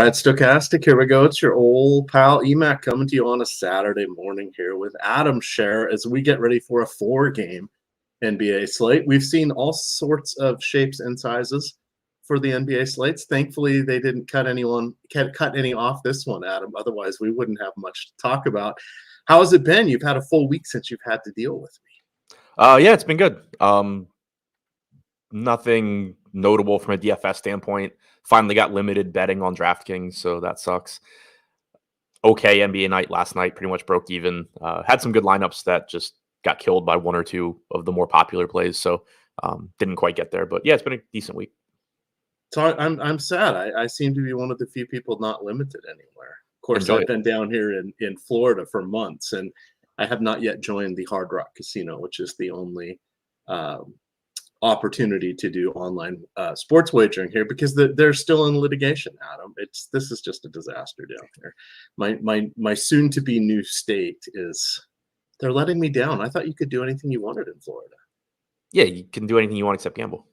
right, Stochastic, here we go. It's your old pal EMac coming to you on a Saturday morning here with Adam Scherer as we get ready for a 4-game NBA slate. We've seen all sorts of shapes and sizes for the NBA slates. Thankfully, they didn't cut any off this one, Adam. Otherwise, we wouldn't have much to talk about. How has it been? You've had a full week since you've had to deal with me. Yeah, it's been good. Nothing notable from a DFS standpoint. Finally got limited betting on DraftKings, so that sucks. Okay, NBA night last night, pretty much broke even. Had some good lineups that just got killed by one or two of the more popular plays, so didn't quite get there. But yeah, it's been a decent week. So I'm sad. I seem to be one of the few people not limited anywhere. Of course, I've been down here in Florida for months, and I have not yet joined the Hard Rock Casino, which is the only opportunity to do online sports wagering here because they're still in litigation, Adam. This is just a disaster down here. My soon to be new state is they're letting me down. I thought you could do anything you wanted in Florida. Yeah, you can do anything you want except gamble.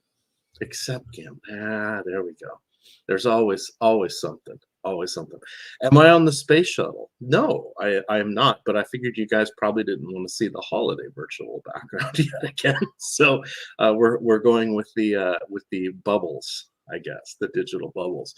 Except gamble. There we go. There's always something. Always something. Am I on the space shuttle? No, I am not. But I figured you guys probably didn't want to see the holiday virtual background yet again. So we're going with the bubbles, I guess, the digital bubbles.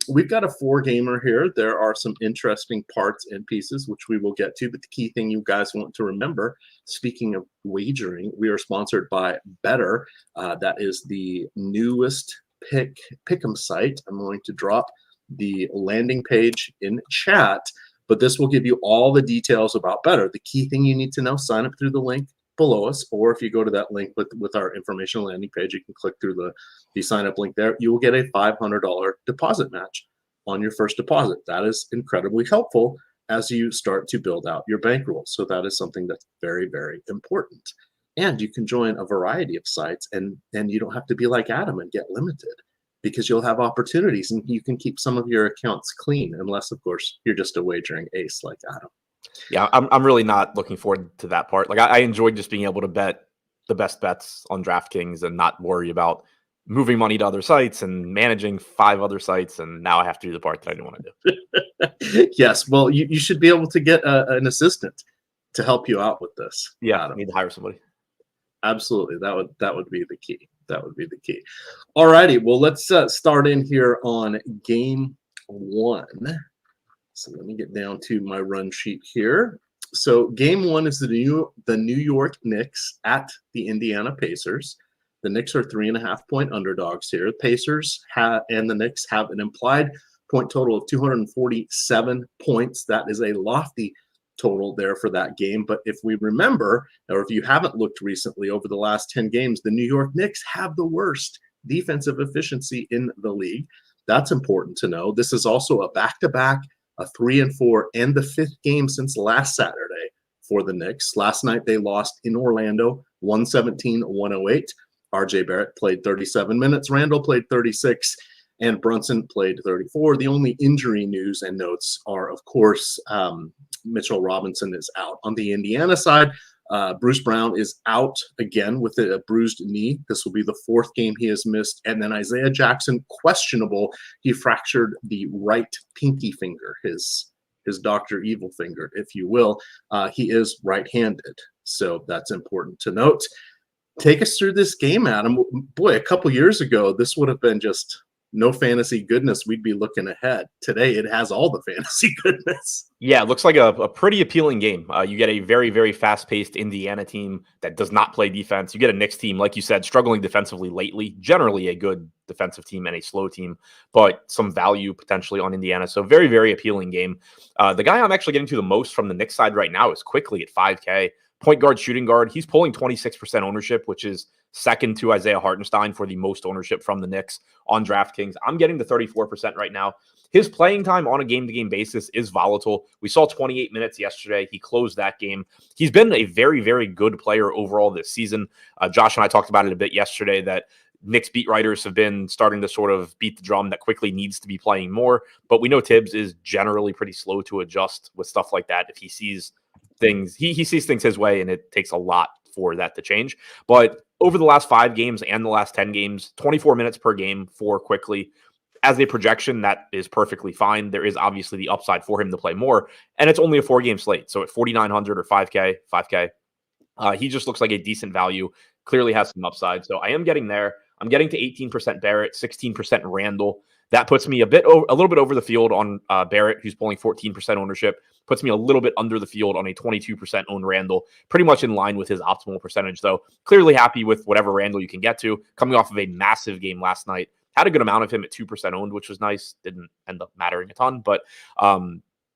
We've got a 4-gamer here. There are some interesting parts and pieces which we will get to. But the key thing you guys want to remember, speaking of wagering, we are sponsored by Better. That is the newest pick'em site. I'm going to drop the landing page in chat, but this will give you all the details about Better. The key thing you need to know, sign up through the link below us, or if you go to that link with our information landing page, you can click through the sign up link there. You will get a $500 deposit match on your first deposit. That is incredibly helpful as you start to build out your bankroll. So that is something that's very, very important. And you can join a variety of sites, and you don't have to be like Adam and get limited, because you'll have opportunities and you can keep some of your accounts clean, unless, of course, you're just a wagering ace like Adam. Yeah, I'm really not looking forward to that part. Like, I enjoyed just being able to bet the best bets on DraftKings and not worry about moving money to other sites and managing 5 other sites. And now I have to do the part that I didn't want to do. Yes, well, you should be able to get an assistant to help you out with this. Yeah, Adam. I need to hire somebody. Absolutely, that would be the key. That would be the key. All righty. Well, let's start in here on game 1. So let me get down to my run sheet here. So game 1 is the New York Knicks at the Indiana Pacers. The Knicks are 3.5-point underdogs here. The Pacers and the Knicks have an implied point total of 247 points. That is a lofty total there for that game. But if we remember, or if you haven't looked recently, over the last 10 games, the New York Knicks have the worst defensive efficiency in the league. That's important to know. This is also a back-to-back, a 3-4, and the 5th game since last Saturday for the Knicks. Last night they lost in Orlando, 117-108. RJ Barrett played 37 minutes. Randall played 36. And Brunson played 34. The only injury news and notes are, of course, Mitchell Robinson is out. On the Indiana side, Bruce Brown is out again with a bruised knee. This will be the 4th game he has missed. And then Isaiah Jackson, questionable. He fractured the right pinky finger, his Dr. Evil finger, if you will. He is right-handed, so that's important to note. Take us through this game, Adam. Boy, a couple years ago, this would have been just no fantasy goodness. We'd be looking ahead. Today, it has all the fantasy goodness. Yeah, it looks like a pretty appealing game. You get a very, very fast-paced Indiana team that does not play defense. You get a Knicks team, like you said, struggling defensively lately. Generally a good defensive team and a slow team, but some value potentially on Indiana. So very, very appealing game. The guy I'm actually getting to the most from the Knicks side right now is Quickly at 5K. Point guard, shooting guard. He's pulling 26% ownership, which is second to Isaiah Hartenstein for the most ownership from the Knicks on DraftKings. I'm getting the 34% right now. His playing time on a game-to-game basis is volatile. We saw 28 minutes yesterday. He closed that game. He's been a very, very good player overall this season. Josh and I talked about it a bit yesterday that Knicks beat writers have been starting to sort of beat the drum that Quickly needs to be playing more. But we know Tibbs is generally pretty slow to adjust with stuff like that. If he sees things, he sees things his way, and it takes a lot for that to change. But over the last 5 games and the last 10 games, 24 minutes per game for Quickly. as a projection, that is perfectly fine. There is obviously the upside for him to play more, and it's only a 4-game slate. So at 4,900 or 5K, he just looks like a decent value. Clearly has some upside. So I am getting there. I'm getting to 18% Barrett, 16% Randall. That puts me a little bit over the field on Barrett, who's pulling 14% ownership. Puts me a little bit under the field on a 22% owned Randall. Pretty much in line with his optimal percentage, though. Clearly happy with whatever Randall you can get to. Coming off of a massive game last night. Had a good amount of him at 2% owned, which was nice. Didn't end up mattering a ton, but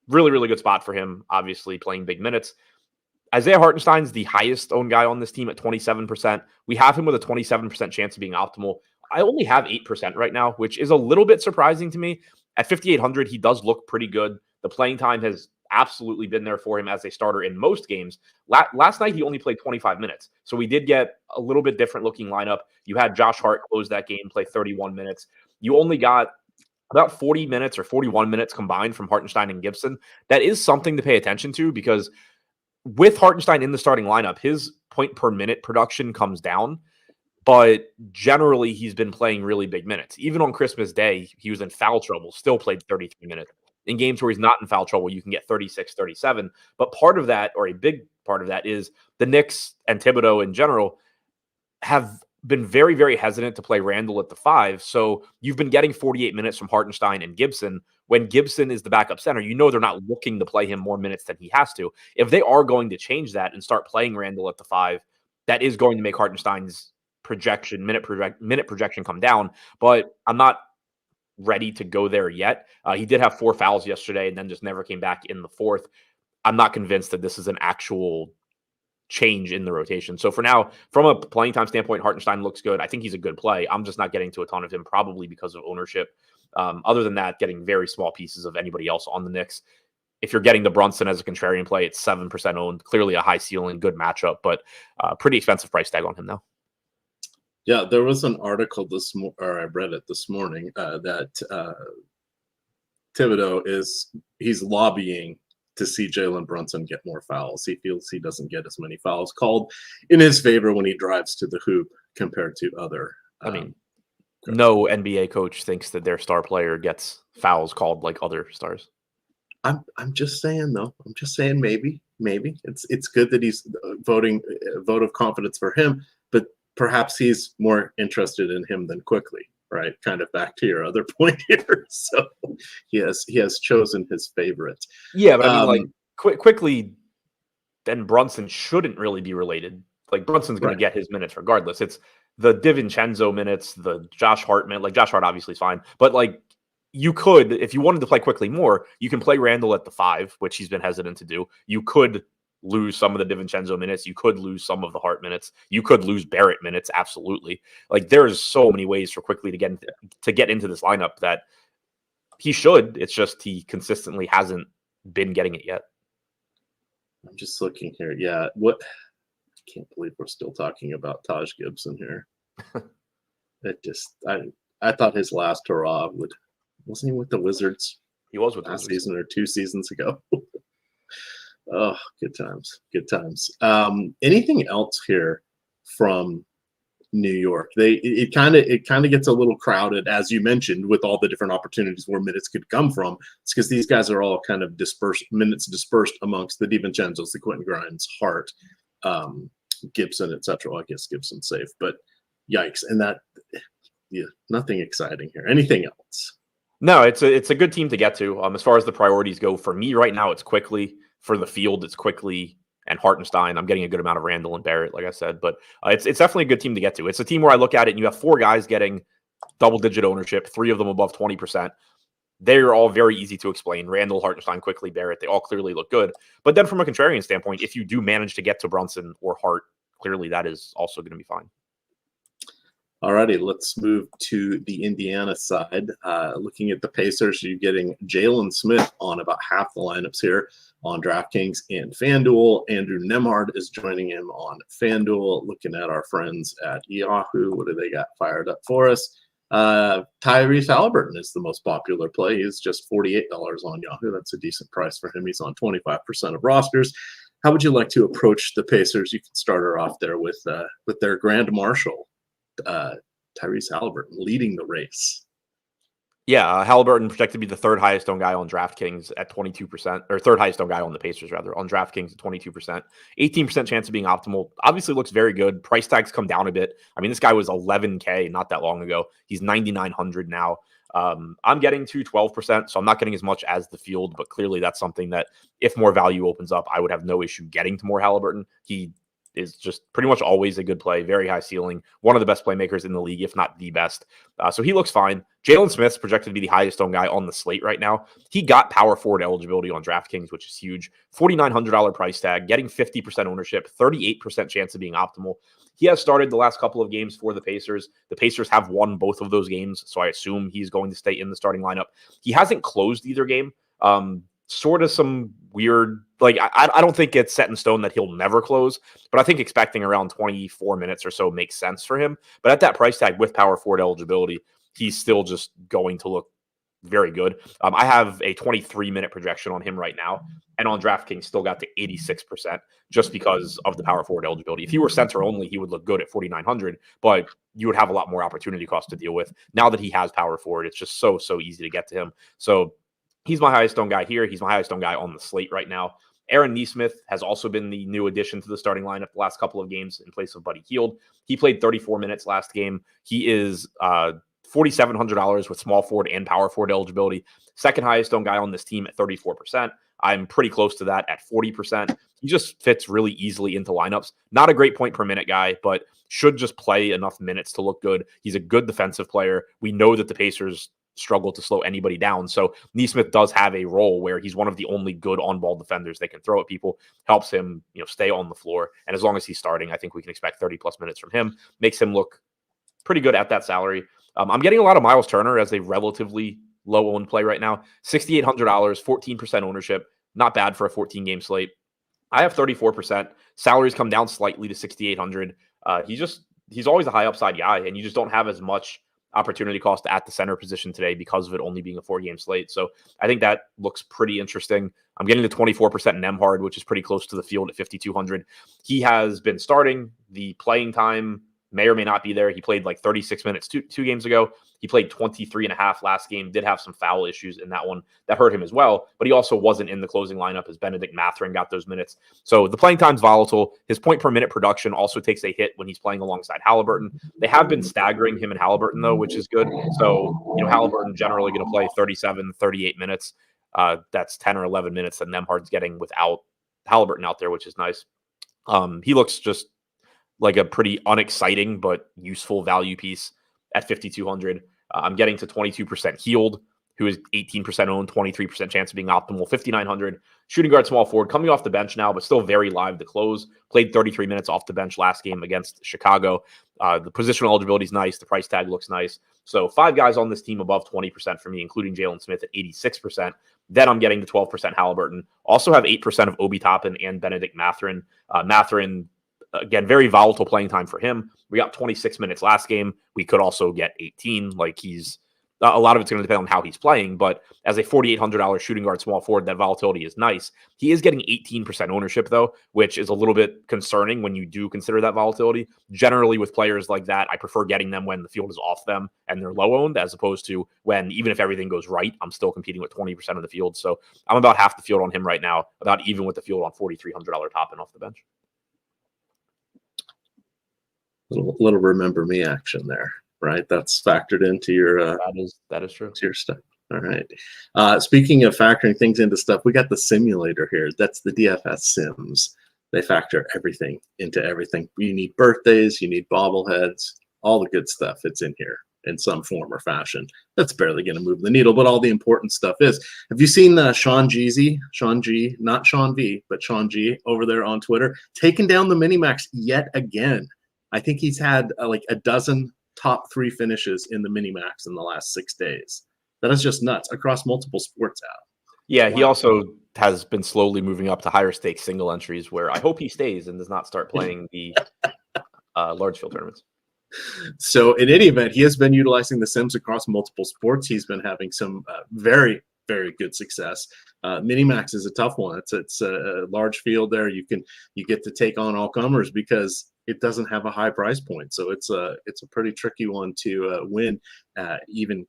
really, really good spot for him, obviously playing big minutes. Isaiah Hartenstein's the highest owned guy on this team at 27%. We have him with a 27% chance of being optimal. I only have 8% right now, which is a little bit surprising to me. At 5,800, he does look pretty good. The playing time has absolutely been there for him as a starter in most games. Last night, he only played 25 minutes. So we did get a little bit different looking lineup. You had Josh Hart close that game, play 31 minutes. You only got about 40 minutes or 41 minutes combined from Hartenstein and Gibson. That is something to pay attention to because with Hartenstein in the starting lineup, his point per minute production comes down, but generally he's been playing really big minutes. Even on Christmas Day, he was in foul trouble, still played 33 minutes. In games where he's not in foul trouble, you can get 36, 37. But part of that, or a big part of that, is the Knicks and Thibodeau in general have been very, very hesitant to play Randall at the 5. So you've been getting 48 minutes from Hartenstein and Gibson. When Gibson is the backup center, you know they're not looking to play him more minutes than he has to. If they are going to change that and start playing Randall at the 5, that is going to make Hartenstein's minute projection come down. But I'm not ready to go there yet. He did have 4 fouls yesterday and then just never came back in the 4th. I'm not convinced that this is an actual change in the rotation. So for now, from a playing time standpoint, Hartenstein looks good. I think he's a good play. I'm just not getting to a ton of him, probably because of ownership. Other than that, getting very small pieces of anybody else on the Knicks. If you're getting the Brunson as a contrarian play, it's 7% owned. Clearly a high ceiling, good matchup, but pretty expensive price tag on him now. Yeah, there was an article or I read it this morning that Thibodeau he's lobbying to see Jalen Brunson get more fouls. He feels he doesn't get as many fouls called in his favor when he drives to the hoop compared to other. No NBA coach thinks that their star player gets fouls called like other stars. I'm just saying though. I'm just saying maybe it's good that he's voting vote of confidence for him, but perhaps he's more interested in him than Quickly, right? Kind of back to your other point here. So he has chosen his favorite. Yeah, but I mean, like Quickly and Brunson shouldn't really be related. Like Brunson's going to get his minutes regardless. It's the DiVincenzo minutes, the Josh Hart minute. Like Josh Hart obviously is fine, but like you could, if you wanted to play Quickly more, you can play Randall at the 5, which he's been hesitant to do. You could lose some of the DiVincenzo minutes. You could lose some of the Hart minutes. You could lose Barrett minutes. Absolutely. Like there's so many ways for Quickly to get into this lineup that he should. It's just he consistently hasn't been getting it yet. I'm just looking here. Yeah. I can't believe we're still talking about Taj Gibson here. I thought his last hurrah wasn't he with the Wizards? He was with last season or 2 seasons ago. Oh, good times. Anything else here from New York? It kind of gets a little crowded, as you mentioned, with all the different opportunities where minutes could come from. It's because these guys are all kind of dispersed amongst the DiVincenzos, the Quentin Grimes, Hart, Gibson, etc. Well, I guess Gibson's safe, but yikes! And nothing exciting here. Anything else? No, it's a good team to get to. As far as the priorities go, for me right now, it's Quickly. For the field, it's Quickly and Hartenstein. I'm getting a good amount of Randall and Barrett, like I said, but it's definitely a good team to get to. It's a team where I look at it and you have 4 guys getting double-digit ownership, 3 of them above 20%. They're all very easy to explain. Randall, Hartenstein, Quickly, Barrett, they all clearly look good. But then from a contrarian standpoint, if you do manage to get to Brunson or Hart, clearly that is also going to be fine. All righty, let's move to the Indiana side. Looking at the Pacers, you're getting Jalen Smith on about half the lineups here on DraftKings and FanDuel. Andrew Nemhard is joining him on FanDuel. Looking at our friends at Yahoo, what do they got fired up for us? Tyrese Halliburton is the most popular play. He's just $48 on Yahoo. That's a decent price for him. He's on 25% of rosters. How would you like to approach the Pacers? You can start her off there with their Grand Marshal, Tyrese Halliburton, leading the race. Yeah, Halliburton projected to be the third highest owned guy on DraftKings at 22%, or third highest owned guy on the Pacers, rather, on DraftKings at 22%. 18% chance of being optimal. Obviously looks very good. Price tags come down a bit. I mean, this guy was 11K not that long ago. He's 9,900 now. I'm getting to 12%, so I'm not getting as much as the field, but clearly that's something that if more value opens up, I would have no issue getting to more Halliburton. He is just pretty much always a good play, very high ceiling, one of the best playmakers in the league, if not the best. So he looks fine. Jalen Smith's projected to be the highest owned guy on the slate right now. He got power forward eligibility on DraftKings, which is huge. $4,900 price tag, getting 50% ownership, 38% chance of being optimal. He has started the last couple of games for the Pacers. The Pacers have won both of those games, so I assume he's going to stay in the starting lineup. He hasn't closed either game. Sort of some weird, like, I don't think it's set in stone that he'll never close, but I think expecting around 24 minutes or so makes sense for him. But at that price tag with power forward eligibility, he's still just going to look very good. I have a 23-minute projection on him right now, and on DraftKings still got to 86% just because of the power forward eligibility. If he were center only, he would look good at 4,900, but you would have a lot more opportunity cost to deal with. Now that he has power forward, it's just so easy to get to him. So he's my highest owned guy here. He's my highest owned guy on the slate right now. Aaron Nesmith has also been the new addition to the starting lineup the last couple of games in place of Buddy Hield. He played 34 minutes last game. He is $4,700 with small forward and power forward eligibility. Second highest owned guy on this team at 34%. I'm pretty close to that at 40%. He just fits really easily into lineups. Not a great point per minute guy, but should just play enough minutes to look good. He's a good defensive player. We know that the Pacers struggle to slow anybody down. So Nesmith does have a role where he's one of the only good on-ball defenders they can throw at people, helps him, stay on the floor. And as long as he's starting, I think we can expect 30 plus minutes from him. Makes him look pretty good at that salary. I'm getting a lot of Miles Turner as a relatively low-owned play right now. $6,800, 14% ownership. Not bad for a 14-game slate. I have 34%. Salaries come down slightly to $6,800. He's always a high upside guy, and you just don't have as much opportunity cost at the center position today because of it only being a 4-game slate. So I think that looks pretty interesting. I'm getting the 24% Nemhard, which is pretty close to the field at 5,200. He has been starting. The playing time may or may not be there. He played like 36 minutes two games ago. He played 23 and a half last game, did have some foul issues in that one that hurt him as well, but he also wasn't in the closing lineup as Benedict Mathurin got those minutes. So the playing time's volatile. His point per minute production also takes a hit when he's playing alongside Halliburton. They have been staggering him and Halliburton though, which is good. So, Halliburton generally going to play 37, 38 minutes. That's 10 or 11 minutes that Nemhard's getting without Halliburton out there, which is nice. He looks just like a pretty unexciting but useful value piece at 5,200. I'm getting to 22% Hield, who is 18% owned, 23% chance of being optimal, 5,900. Shooting guard, small forward, coming off the bench now, but still very live to close. Played 33 minutes off the bench last game against Chicago. The positional eligibility is nice. The price tag looks nice. So 5 guys on this team above 20% for me, including Jalen Smith at 86%. Then I'm getting to 12% Halliburton. Also have 8% of Obi Toppin and Benedict Mathurin. Mathurin, again, very volatile playing time for him. We got 26 minutes last game. We could also get 18. Like, he's a lot of it's going to depend on how he's playing, but as a $4,800 shooting guard small forward, that volatility is nice. He is getting 18% ownership though, which is a little bit concerning when you do consider that volatility. Generally with players like that, I prefer getting them when the field is off them and they're low owned, as opposed to when, even if everything goes right, I'm still competing with 20% of the field. So I'm about half the field on him right now, about even with the field on $4,300 Toppin off the bench. Little remember me action there, right? That's factored into your that is true. Your stuff. All right. Speaking of factoring things into stuff, we got the simulator here. That's the DFS Sims. They factor everything into everything. You need birthdays, you need bobbleheads, all the good stuff. It's in here in some form or fashion. That's barely going to move the needle, but all the important stuff is. Have you seen Sean G, not Sean V, but Sean G over there on Twitter, taking down the Minimax yet again? I think he's had like a dozen top 3 finishes in the Minimax in the last 6 days. That is just nuts across multiple sports apps. Yeah, wow. He also has been slowly moving up to higher stakes single entries, where I hope he stays and does not start playing the large field tournaments. So in any event, he has been utilizing the Sims across multiple sports. He's been having some very, very good success. Minimax is a tough one. It's a large field there. You get to take on all comers because it doesn't have a high price point. So it's a pretty tricky one to win. Even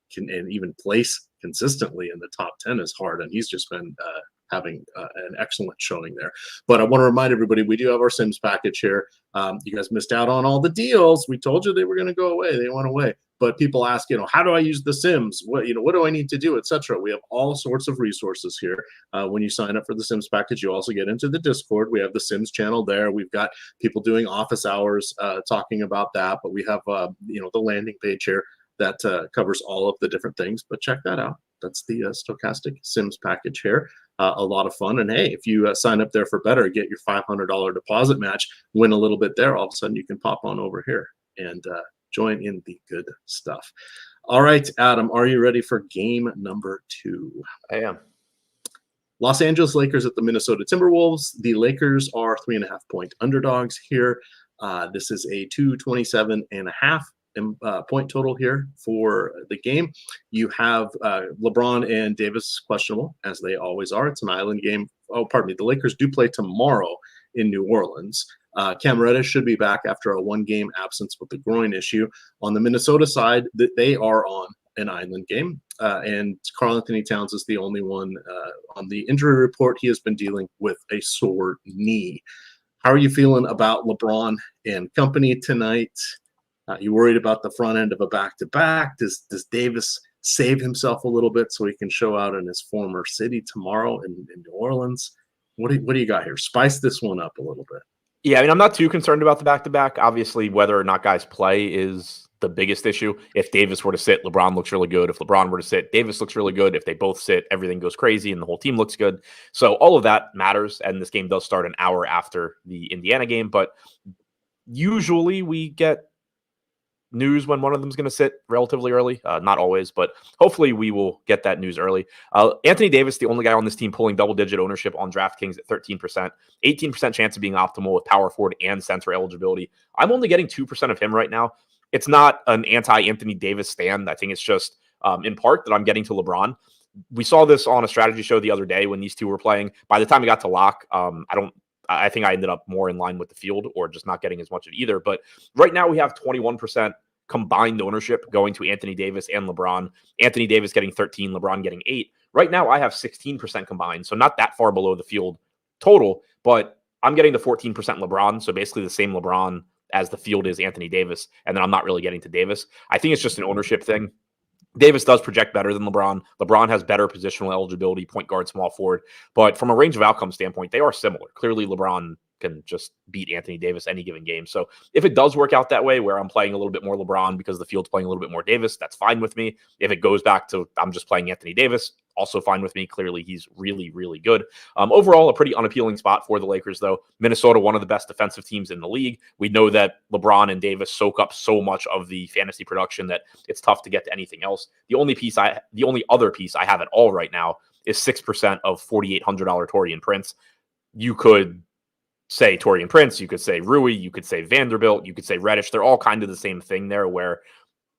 place consistently in the top 10 is hard, and he's just been having an excellent showing there. But I want to remind everybody, we do have our Sims package here. You guys missed out on all the deals. We told you they were going to go away. They went away. But people ask, how do I use the Sims? What do I need to do, etc. We have all sorts of resources here. When you sign up for the Sims package, you also get into the Discord. We have the Sims channel there. We've got people doing office hours talking about that. But we have, the landing page here that covers all of the different things. But check that out. That's the Stochastic Sims package here. A lot of fun. And hey, if you sign up there for better, get your $500 deposit match, win a little bit there, all of a sudden you can pop on over here and join in the good stuff. All right, Adam, are you ready for game number 2? I am. Los Angeles Lakers at the Minnesota Timberwolves. The Lakers are 3.5-point underdogs here. This is a 227.5 point total here for the game. You have LeBron and Davis questionable, as they always are. It's an island game. Oh, pardon me. The Lakers do play tomorrow in New Orleans. Cam Reddish should be back after a 1-game absence with the groin issue. On the Minnesota side, they are on an island game, and Karl-Anthony Towns is the only one on the injury report. He has been dealing with a sore knee. How are you feeling about LeBron and company tonight? You worried about the front end of a back-to-back? Does Davis save himself a little bit so he can show out in his former city tomorrow in New Orleans? What do you got here? Spice this one up a little bit. Yeah, I'm not too concerned about the back-to-back. Obviously, whether or not guys play is the biggest issue. If Davis were to sit, LeBron looks really good. If LeBron were to sit, Davis looks really good. If they both sit, everything goes crazy and the whole team looks good. So all of that matters, and this game does start an hour after the Indiana game, but usually we get news when one of them is going to sit relatively early. Not always, but hopefully we will get that news early. Anthony Davis, the only guy on this team pulling double-digit ownership on DraftKings at 13%, 18% chance of being optimal with power forward and center eligibility. I'm only getting 2% of him right now. It's not an anti-Anthony Davis stand. I think it's just in part that I'm getting to LeBron. We saw this on a strategy show the other day when these two were playing. By the time it got to lock, I think I ended up more in line with the field or just not getting as much of either. But right now we have 21% combined ownership going to Anthony Davis and LeBron. Anthony Davis getting 13, LeBron getting 8. Right now I have 16% combined, so not that far below the field total, but I'm getting the 14% LeBron, so basically the same LeBron as the field is Anthony Davis, and then I'm not really getting to Davis. I think it's just an ownership thing. Davis does project better than LeBron. LeBron has better positional eligibility, point guard, small forward. But from a range of outcome standpoint, they are similar. Clearly, LeBron can just beat Anthony Davis any given game. So if it does work out that way, where I'm playing a little bit more LeBron because the field's playing a little bit more Davis, that's fine with me. If it goes back to I'm just playing Anthony Davis, also fine with me. Clearly, he's really, really good. Overall, a pretty unappealing spot for the Lakers, though. Minnesota, one of the best defensive teams in the league. We know that LeBron and Davis soak up so much of the fantasy production that it's tough to get to anything else. The only other piece I have at all right now is 6% of $4,800 Taurean Prince. You could say Taurean Prince, you could say Rui, you could say Vanderbilt, you could say Reddish. They're all kind of the same thing there, where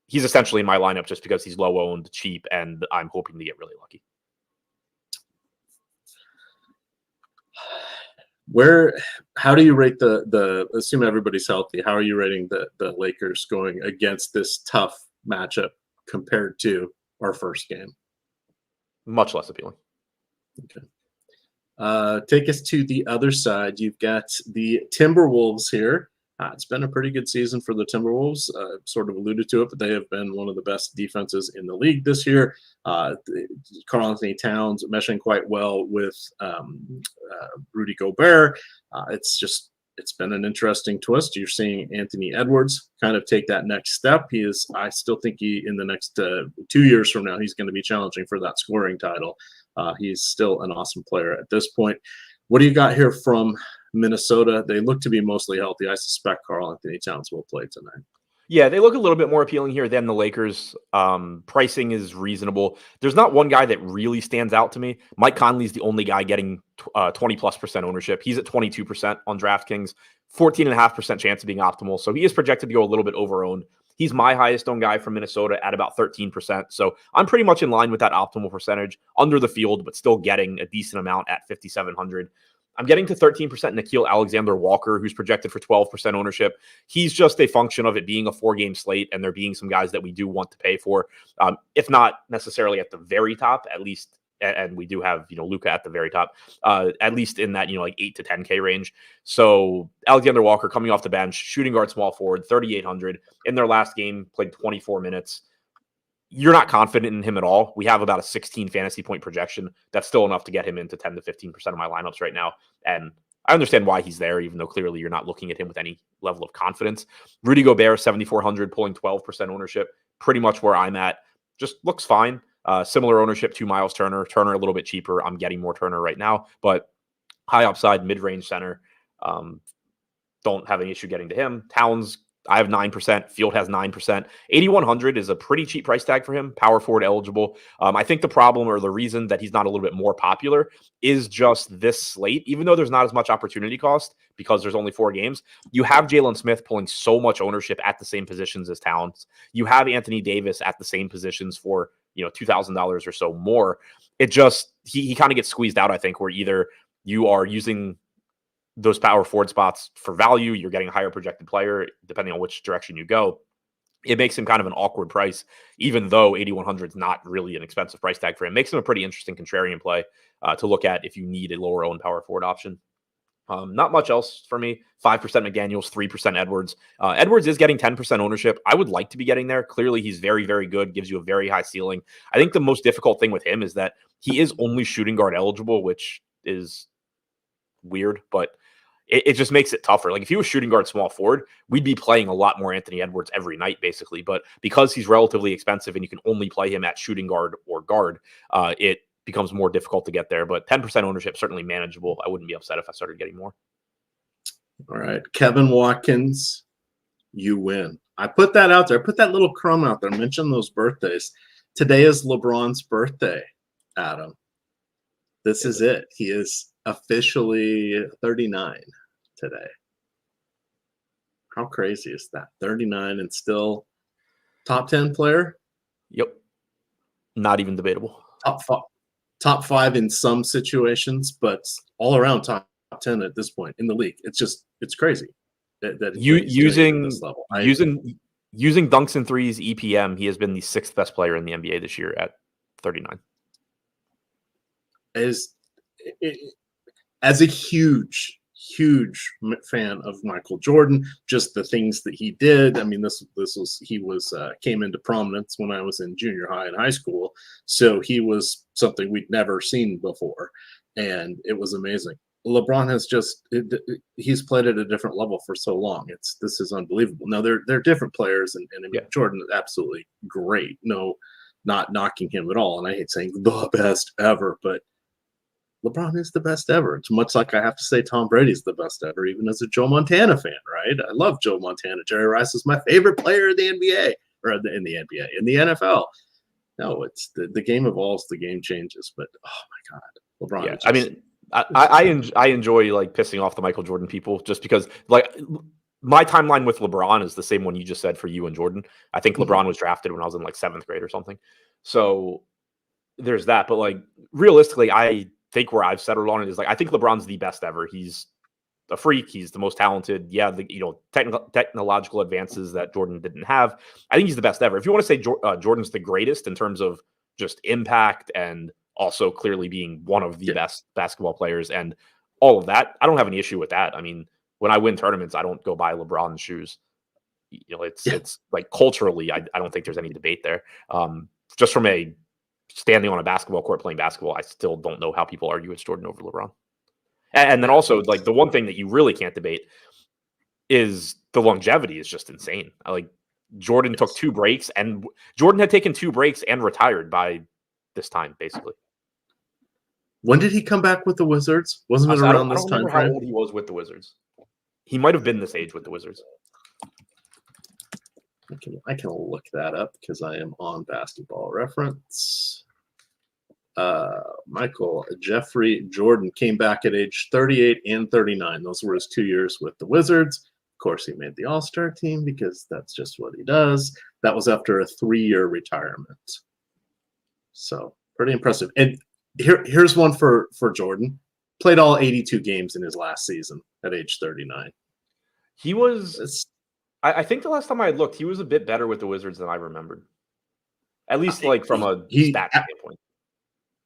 he's essentially in my lineup just because he's low owned, cheap, and I'm hoping to get really lucky. How do you rate the assume everybody's healthy, how are you rating the Lakers going against this tough matchup compared to our first game? Much less appealing. Okay. Take us to the other side. You've got the Timberwolves here. It's been a pretty good season for the Timberwolves. Sort of alluded to it, but they have been one of the best defenses in the league this year. Karl-Anthony Towns meshing quite well with Rudy Gobert. It's been an interesting twist. You're seeing Anthony Edwards kind of take that next step. I still think in the next 2 years from now, he's going to be challenging for that scoring title. He's still an awesome player at this point. What do you got here from Minnesota? They look to be mostly healthy. I suspect Karl-Anthony Towns will play tonight. Yeah, they look a little bit more appealing here than the Lakers. Pricing is reasonable. There's not one guy that really stands out to me. Mike Conley's the only guy getting 20+% ownership. He's at 22% on DraftKings, 14.5% chance of being optimal. So he is projected to go a little bit over-owned. He's my highest owned guy from Minnesota at about 13%. So I'm pretty much in line with that optimal percentage under the field, but still getting a decent amount at 5,700. I'm getting to 13% Nickeil Alexander-Walker, who's projected for 12% ownership. He's just a function of it being a 4-game slate and there being some guys that we do want to pay for, if not necessarily at the very top, at least. And we do have, Luka at the very top, at least in that, like 8 to 10K range. So Alexander Walker coming off the bench, shooting guard, small forward, 3,800 in their last game, played 24 minutes. You're not confident in him at all. We have about a 16 fantasy point projection. That's still enough to get him into 10 to 15% of my lineups right now. And I understand why he's there, even though clearly you're not looking at him with any level of confidence. Rudy Gobert, 7,400, pulling 12% ownership, pretty much where I'm at. Just looks fine. Similar ownership to Miles Turner. Turner a little bit cheaper. I'm getting more Turner right now, but high upside, mid-range center. Don't have any issue getting to him. Towns, I have 9%. Field has 9%. 8,100 is a pretty cheap price tag for him. Power forward eligible. I think the problem or the reason that he's not a little bit more popular is just this slate. Even though there's not as much opportunity cost because there's only 4 games, you have Jalen Smith pulling so much ownership at the same positions as Towns. You have Anthony Davis at the same positions for $2,000 or so more. It just he kind of gets squeezed out. I think where either you are using those power forward spots for value, you're getting a higher projected player, depending on which direction you go. It makes him kind of an awkward price, even though 8,100 is not really an expensive price tag for him. Makes him a pretty interesting contrarian play to look at if you need a lower owned power forward option. Not much else for me. 5% McDaniels, 3% Edwards. Edwards is getting 10% ownership. I would like to be getting there. Clearly, he's very, very good, gives you a very high ceiling. I think the most difficult thing with him is that he is only shooting guard eligible, which is weird, but it just makes it tougher. Like if he was shooting guard small forward, we'd be playing a lot more Anthony Edwards every night, basically. But because he's relatively expensive and you can only play him at shooting guard or guard, it becomes more difficult to get there. But 10% ownership, certainly manageable. I wouldn't be upset if I started getting more. All right. Kevin Watkins, you win. I put that out there. I put that little crumb out there. I mentioned those birthdays. Today is LeBron's birthday, Adam. This is it. He is officially 39 today. How crazy is that? 39 and still top 10 player? Yep. Not even debatable. Top five in some situations, but all around top 10 at this point in the league. It's crazy that using this level. Using dunks and threes EPM, he has been the 6th best player in the NBA this year at 39. As a huge fan of Michael Jordan, just the things that he did. I mean, he came into prominence when I was in junior high and high school, so he was something we'd never seen before, and it was amazing. LeBron has he's played at a different level for so long. This is unbelievable. Now they're different players, and I mean, Jordan is absolutely great. No, not knocking him at all, and I hate saying the best ever, but LeBron is the best ever. It's much like I have to say Tom Brady's the best ever, even as a Joe Montana fan, right? I love Joe Montana. Jerry Rice is my favorite player in the NBA, or in the NFL. No, it's the game evolves, the game changes. But oh my God, LeBron. Yeah, I mean, I enjoy like pissing off the Michael Jordan people just because like my timeline with LeBron is the same one you just said for you and Jordan. I think LeBron was drafted when I was in like 7th grade or something. So there's that. But like realistically, I think where I've settled on it is like I think LeBron's the best ever. He's a freak. He's the most talented. Yeah, the technological advances that Jordan didn't have. I think he's the best ever. If you want to say Jordan's the greatest in terms of just impact and also clearly being one of the best basketball players and all of that, I don't have any issue with that. I mean, when I win tournaments, I don't go buy LeBron shoes. It's like culturally, I don't think there's any debate there. Just from a standing on a basketball court playing basketball, I still don't know how people argue it's Jordan over LeBron. And then also, like, the one thing that you really can't debate is the longevity is just insane. Like, Jordan took 2 breaks, and Jordan had taken 2 breaks and retired by this time, basically. When did he come back with the Wizards? Wasn't it around this time frame? How old he was with the Wizards. He might have been this age with the Wizards. I can look that up because I am on Basketball Reference. Michael Jeffrey Jordan came back at age 38 and 39. Those were his 2 years with the Wizards. Of course, he made the All-Star team because that's just what he does. That was after a 3-year retirement. So pretty impressive. And here's one for Jordan. Played all 82 games in his last season at age 39. He was, I think the last time I looked, he was a bit better with the Wizards than I remembered. At least like from a stat standpoint.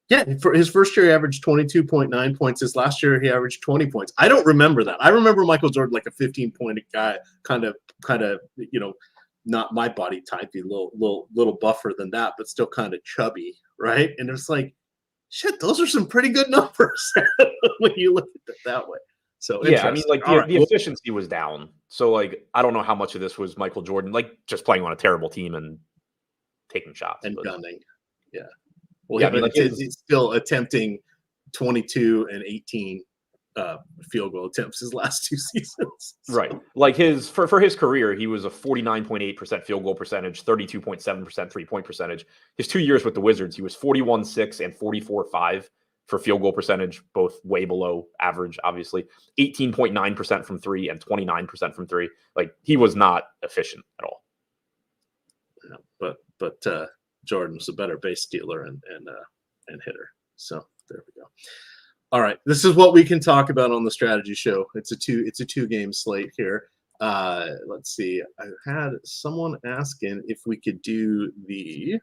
Yeah, for his first year, he averaged 22.9 points. His last year, he averaged 20 points. I don't remember that. I remember Michael Jordan like a 15-point guy, kind of, not my body type, a little buffer than that, but still kind of chubby, right? And it's like, shit, those are some pretty good numbers when you look at it that way. So yeah, I mean, like the efficiency was down. So like, I don't know how much of this was Michael Jordan, like just playing on a terrible team and taking shots and gunning. Yeah. Well, yeah, I mean, like he's still attempting 22 and 18 field goal attempts his last 2 seasons. Right. Like for his career, he was a 49.8% field goal percentage, 32.7% 3-point percentage. His 2 years with the Wizards, he was 41.6 and 44.5 for field goal percentage, both way below average, obviously. 18.9% from 3 and 29% from 3. Like he was not efficient at all. No, but Jordan was a better base stealer and hitter. So there we go. All right, this is what we can talk about on the strategy show. It's a 2-game slate here. Let's see. I had someone asking if we could do the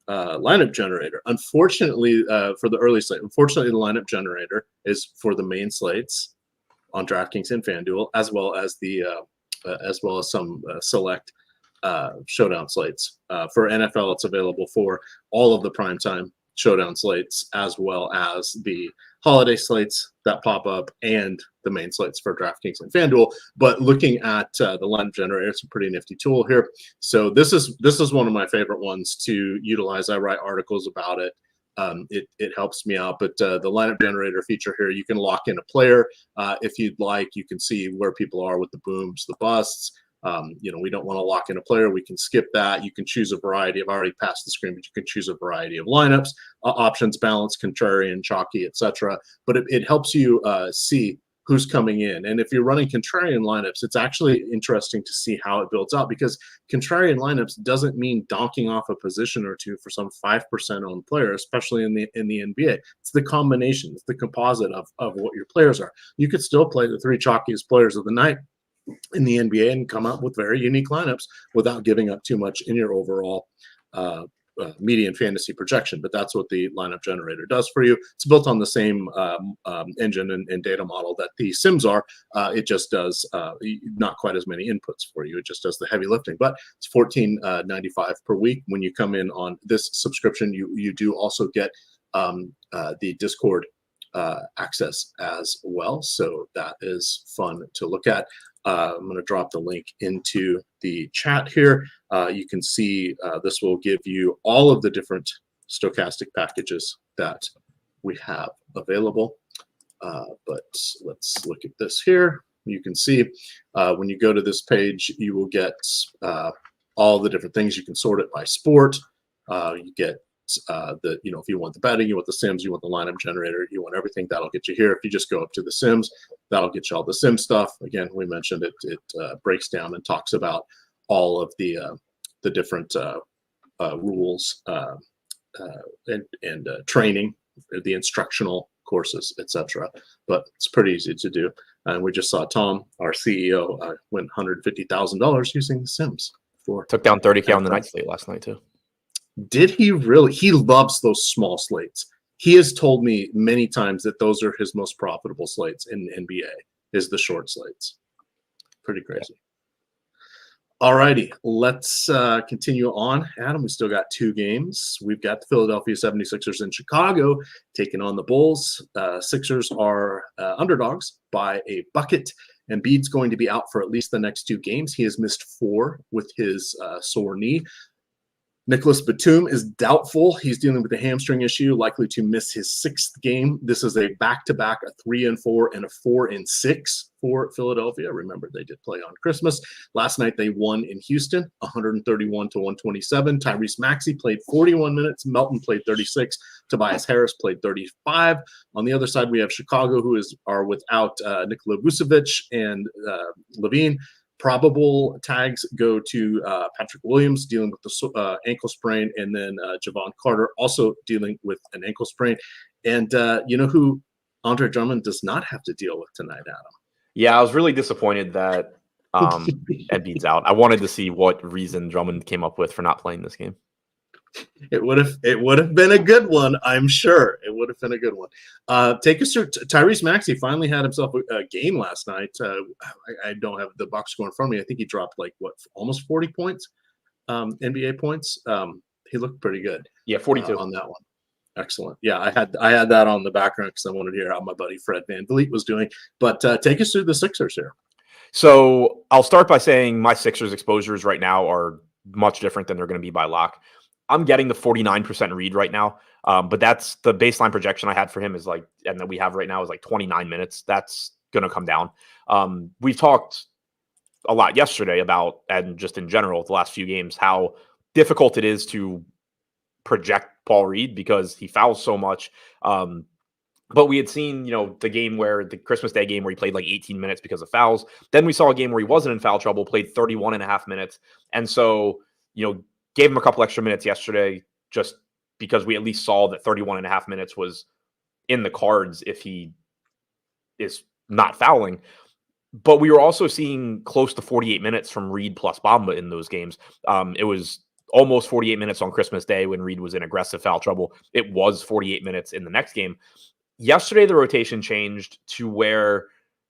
lineup generator. Unfortunately, for the early slate, the lineup generator is for the main slates on DraftKings and FanDuel, as well as some select showdown slates. For NFL, it's available for all of the primetime showdown slates, as well as the holiday slates that pop up and the main slates for DraftKings and FanDuel. But looking at the lineup generator, it's a pretty nifty tool here. So this is one of my favorite ones to utilize. I write articles about it. It helps me out. But the lineup generator feature here, you can lock in a player if you'd like. You can see where people are with the booms, the busts. We don't want to lock in a player. We can skip that. You can choose a variety. I've already passed the screen, but you can choose a variety of lineups, options, balance, contrarian, chalky, etc. But it helps you see who's coming in. And if you're running contrarian lineups, it's actually interesting to see how it builds out, because contrarian lineups doesn't mean donking off a position or two for some 5% owned player, especially in the NBA. It's the combination, it's the composite of what your players are. You could still play the 3 chalkiest players of the night in the NBA and come up with very unique lineups without giving up too much in your overall median fantasy projection. But that's what the lineup generator does for you. It's built on the same engine and data model that the Sims are. It just does not quite as many inputs for you. It just does the heavy lifting. But it's $14.95 per week. When you come in on this subscription, you do also get the Discord access as well. So that is fun to look at. I'm going to drop the link into the chat here. You can see this will give you all of the different stochastic packages that we have available. But let's look at this here. You can see when you go to this page, you will get all the different things. You can sort it by sport. You get if you want the betting, you want the Sims, you want the lineup generator, you want everything, that'll get you here. If you just go up to the Sims, that'll get you all the Sim stuff. Again, we mentioned it breaks down and talks about all of the different rules and training, the instructional courses, etc. But it's pretty easy to do. And we just saw Tom, our CEO, win $150,000 using the Sims. Took down 30K on the night slate last night too. Did he really? He loves those small slates. He has told me many times that those are his most profitable slates in the NBA, is the short slates. Pretty crazy. All righty, let's continue on. Adam, we still got 2 games. We've got the Philadelphia 76ers in Chicago taking on the Bulls. Sixers are underdogs by a bucket. Embiid's going to be out for at least the next 2 games. He has missed 4 with his sore knee. Nicholas Batum is doubtful. He's dealing with a hamstring issue, likely to miss his 6th game. This is a back-to-back, a 3-4 and a 4-6 for Philadelphia. Remember, they did play on Christmas. Last night, they won in Houston, 131-127. Tyrese Maxey played 41 minutes. Melton played 36. Tobias Harris played 35. On the other side, we have Chicago, who are without Nikola Vucevic and Levine. Probable tags go to Patrick Williams, dealing with the ankle sprain, and then Javon Carter also dealing with an ankle sprain. And you know who Andre Drummond does not have to deal with tonight, Adam. Yeah, I was really disappointed that Embiid's out. I wanted to see what reason Drummond came up with for not playing this game. It would have been a good one, I'm sure. It would have been a good one. Take us through. Tyrese Maxey finally had himself a game last night. I don't have the box score in front of me. I think he dropped almost 40 points, NBA points. He looked pretty good. Yeah, 42 on that one. Excellent. Yeah, I had that on the background because I wanted to hear how my buddy Fred VanVleet was doing. But take us through the Sixers here. So I'll start by saying my Sixers exposures right now are much different than they're going to be by lock. I'm getting the 49% read right now, but that's the baseline projection I had for him and that we have right now is 29 minutes. That's going to come down. We've talked a lot yesterday about, and just in general, the last few games, how difficult it is to project Paul Reed because he fouls so much. But we had seen, the Christmas Day game where he played 18 minutes because of fouls. Then we saw a game where he wasn't in foul trouble, played 31 and a half minutes. And so, gave him a couple extra minutes yesterday just because we at least saw that 31 and a half minutes was in the cards if he is not fouling. But we were also seeing close to 48 minutes from Reed plus Bamba in those games. It was almost 48 minutes on Christmas Day when Reed was in aggressive foul trouble. It was 48 minutes in the next game. Yesterday, the rotation changed to where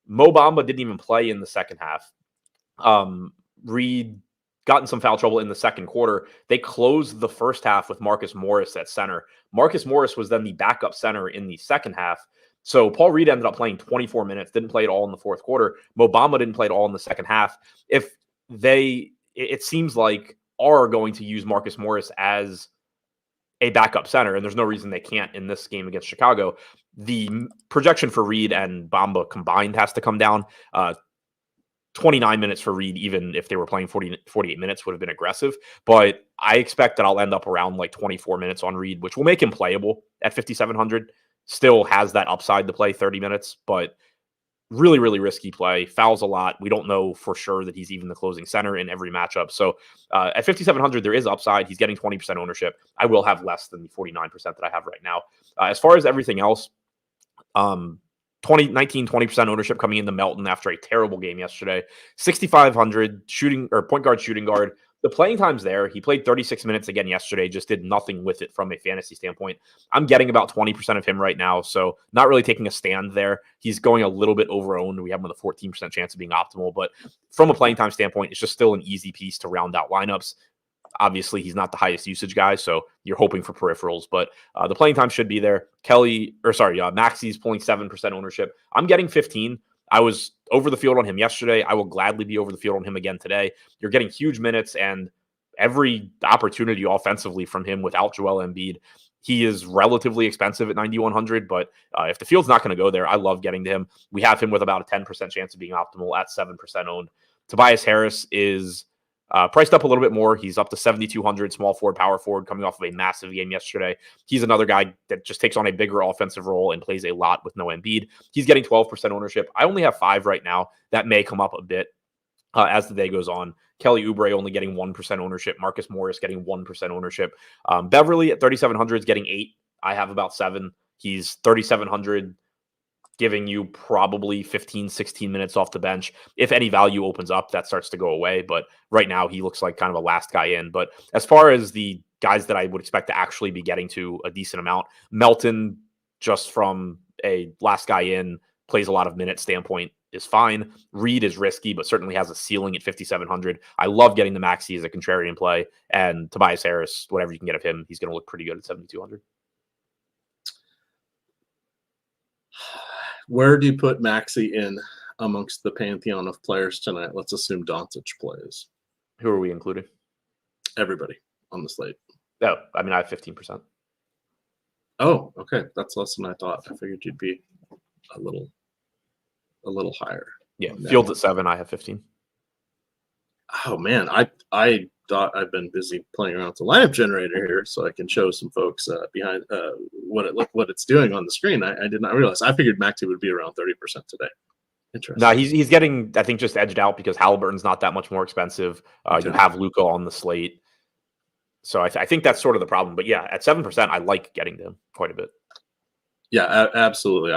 Mo Bamba didn't even play in the second half. Reed got in some foul trouble in the second quarter. They closed the first half with Marcus Morris at center. Marcus Morris was then the backup center in the second half. So Paul Reed ended up playing 24 minutes, didn't play at all in the fourth quarter. Mo Bamba didn't play at all in the second half. It seems like are going to use Marcus Morris as a backup center, and there's no reason they can't in this game against Chicago. The projection for Reed and Bamba combined has to come down. 29 minutes for Reed, even if they were playing 48 minutes, would have been aggressive. But I expect that I'll end up around 24 minutes on Reed, which will make him playable at 5,700. Still has that upside to play 30 minutes, but really, really risky play. Fouls a lot. We don't know for sure that he's even the closing center in every matchup. So at 5,700, there is upside. He's getting 20% ownership. I will have less than the 49% that I have right now. As far as everything else, 20% ownership coming into Melton after a terrible game yesterday. 6,500 shooting or point guard, shooting guard. The playing time's there. He played 36 minutes again yesterday, just did nothing with it from a fantasy standpoint. I'm getting about 20% of him right now, so not really taking a stand there. He's going a little bit over-owned. We have him with a 14% chance of being optimal, but from a playing time standpoint, it's just still an easy piece to round out lineups. Obviously, he's not the highest usage guy, so you're hoping for peripherals, but the playing time should be there. Maxey's pulling 7% ownership. I'm getting 15. I was over the field on him yesterday. I will gladly be over the field on him again today. You're getting huge minutes and every opportunity offensively from him without Joel Embiid. He is relatively expensive at 9,100, but if the field's not going to go there, I love getting to him. We have him with about a 10% chance of being optimal at 7% owned. Tobias Harris is priced up a little bit more. He's up to 7,200, small forward, power forward, coming off of a massive game yesterday. He's another guy that just takes on a bigger offensive role and plays a lot with no Embiid. He's getting 12% ownership. I only have 5 right now. That may come up a bit as the day goes on. Kelly Oubre only getting 1% ownership. Marcus Morris getting 1% ownership. Beverly at 3,700 is getting 8. I have about 7. He's 3,700. Giving you probably 15, 16 minutes off the bench. If any value opens up, that starts to go away. But right now, he looks like kind of a last guy in. But as far as the guys that I would expect to actually be getting to a decent amount, Melton, just from a last guy in, plays a lot of minute standpoint, is fine. Reed is risky, but certainly has a ceiling at 5,700. I love getting the Maxey as a contrarian play. And Tobias Harris, whatever you can get of him, he's going to look pretty good at 7,200. Where do you put Maxey in amongst the pantheon of players tonight? Let's assume Doncic plays. Who are we including? Everybody on the slate. Oh, I mean, I have 15%. Oh, okay. That's less than I thought. I figured you'd be a little higher. Yeah, Fields at 7. I have 15. Oh man, I thought I've been busy playing around with the lineup generator here, so I can show some folks behind what it's doing on the screen. I did not realize. I figured Maxey would be around 30% today. Interesting. No, he's getting, I think, just edged out because Halliburton's not that much more expensive. Okay. You have Luka on the slate, so I think that's sort of the problem. But yeah, at 7%, I like getting to him quite a bit. Yeah, absolutely.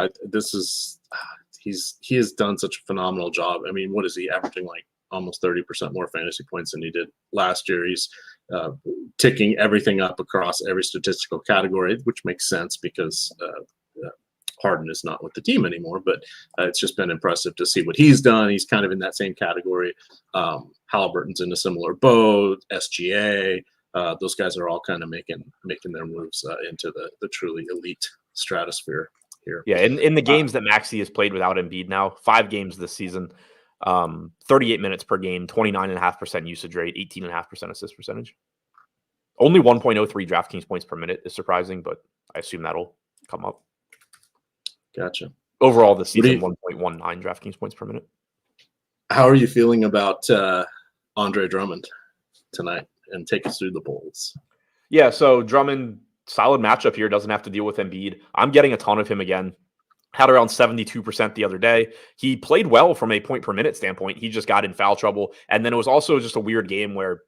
He has done such a phenomenal job. I mean, what is he averaging, like almost 30% more fantasy points than he did last year? He's ticking everything up across every statistical category, which makes sense because Harden is not with the team anymore. But it's just been impressive to see what he's done. He's kind of in that same category. Halliburton's in a similar boat. SGA, those guys are all kind of making their moves into the truly elite stratosphere here. Yeah, in the games that Maxey has played without Embiid now, 5 games this season, 38 minutes per game, 29.5% usage rate, 18.5% assist percentage. Only 1.03 DraftKings points per minute is surprising, but I assume that'll come up. Gotcha. Overall, this season, 1.19 DraftKings points per minute. How are you feeling about Andre Drummond tonight? And take us through the Bulls. Yeah, so Drummond, solid matchup here. Doesn't have to deal with Embiid. I'm getting a ton of him again. Had around 72% the other day. He played well from a point per minute standpoint. He just got in foul trouble. And then it was also just a weird game where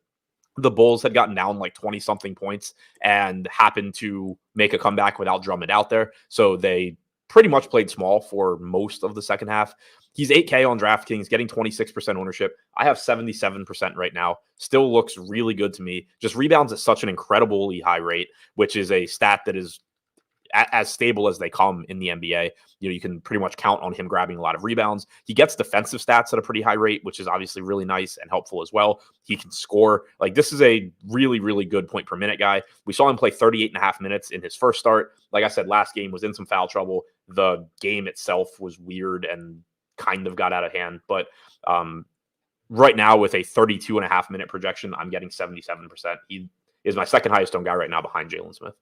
the Bulls had gotten down like 20-something points and happened to make a comeback without Drummond out there. So they pretty much played small for most of the second half. He's 8K on DraftKings, getting 26% ownership. I have 77% right now. Still looks really good to me. Just rebounds at such an incredibly high rate, which is a stat that is as stable as they come in the NBA. You know, you can pretty much count on him grabbing a lot of rebounds. He gets defensive stats at a pretty high rate, which is obviously really nice and helpful as well. He can score. Like, this is a really, really good point per minute guy. We saw him play 38.5 minutes in his first start. Like I said, last game was in some foul trouble. The game itself was weird and kind of got out of hand. But right now with a 32.5 minute projection, I'm getting 77%. He is my second highest owned guy right now behind Jalen Smith.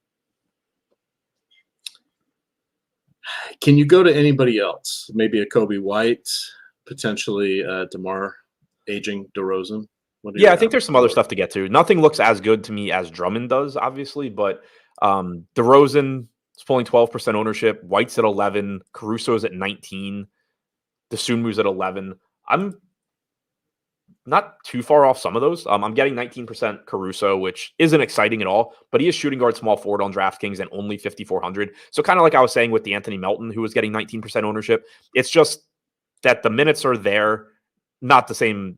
Can you go to anybody else? Maybe a Kobe White, potentially DeMar aging DeRozan? Yeah, I think there's some other stuff to get to. Nothing looks as good to me as Drummond does, obviously, but DeRozan is pulling 12% ownership. White's at 11. Caruso's at 19. Dosunmu's at 11. I'm not too far off some of those. I'm getting 19% Caruso, which isn't exciting at all, but he is shooting guard small forward on DraftKings and only 5,400. So kind of like I was saying with the Anthony Melton, who was getting 19% ownership, it's just that the minutes are there. Not the same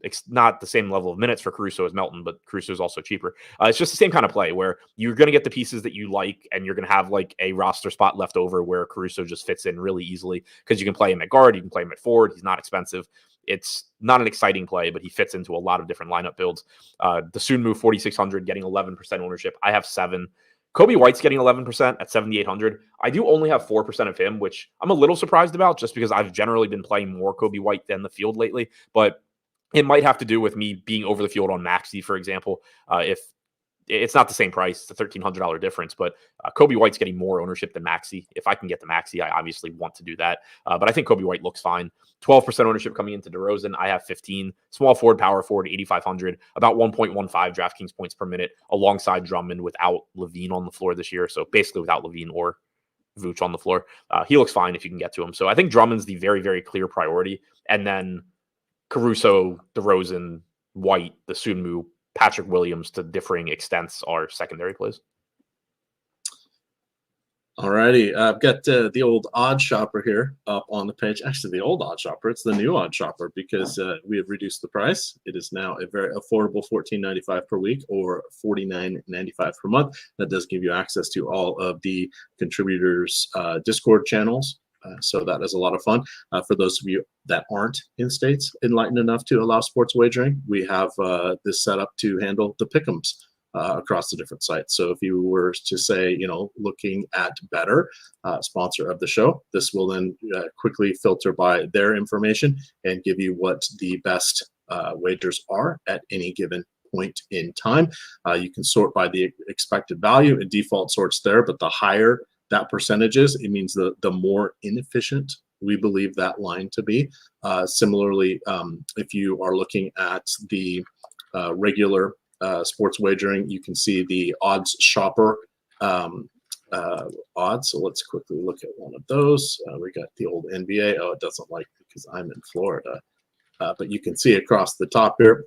level of minutes for Caruso as Melton, but Caruso is also cheaper. It's just the same kind of play where you're going to get the pieces that you like, and you're going to have like a roster spot left over where Caruso just fits in really easily because you can play him at guard, you can play him at forward. He's not expensive. It's not an exciting play, but he fits into a lot of different lineup builds. Dosunmu 4,600, getting 11% ownership. I have 7. Kobe White's getting 11% at 7,800. I do only have 4% of him, which I'm a little surprised about just because I've generally been playing more Kobe White than the field lately. But it might have to do with me being over the field on Maxey, for example. If it's not the same price, it's a $1,300 difference, but Kobe White's getting more ownership than Maxey. If I can get the Maxey, I obviously want to do that. But I think Kobe White looks fine. 12% ownership coming into DeRozan. I have 15. Small forward, power forward, 8,500. About 1.15 DraftKings points per minute alongside Drummond without Levine on the floor this year. So basically without Levine or Vooch on the floor. He looks fine if you can get to him. So I think Drummond's the very, very clear priority. And then Caruso, DeRozan, White, Dosunmu, Patrick Williams to differing extents are secondary plays. All righty. I've got the old odd shopper here up on the page. Actually, the old odd shopper. It's the new odd shopper because we have reduced the price. It is now a very affordable $14.95 per week or $49.95 per month. That does give you access to all of the contributors' Discord channels. So that is a lot of fun. For those of you that aren't in states enlightened enough to allow sports wagering, we have this set up to handle the pick'ems across the different sites. So if you were to say, looking at Better, sponsor of the show, this will then quickly filter by their information and give you what the best wagers are at any given point in time. You can sort by the expected value. It default sorts there, but the higher that percentage is, it means the more inefficient we believe that line to be. Similarly, if you are looking at the regular sports wagering, you can see the odds shopper odds. So let's quickly look at one of those. We got the old NBA. Oh, it doesn't like because I'm in Florida. But you can see across the top here,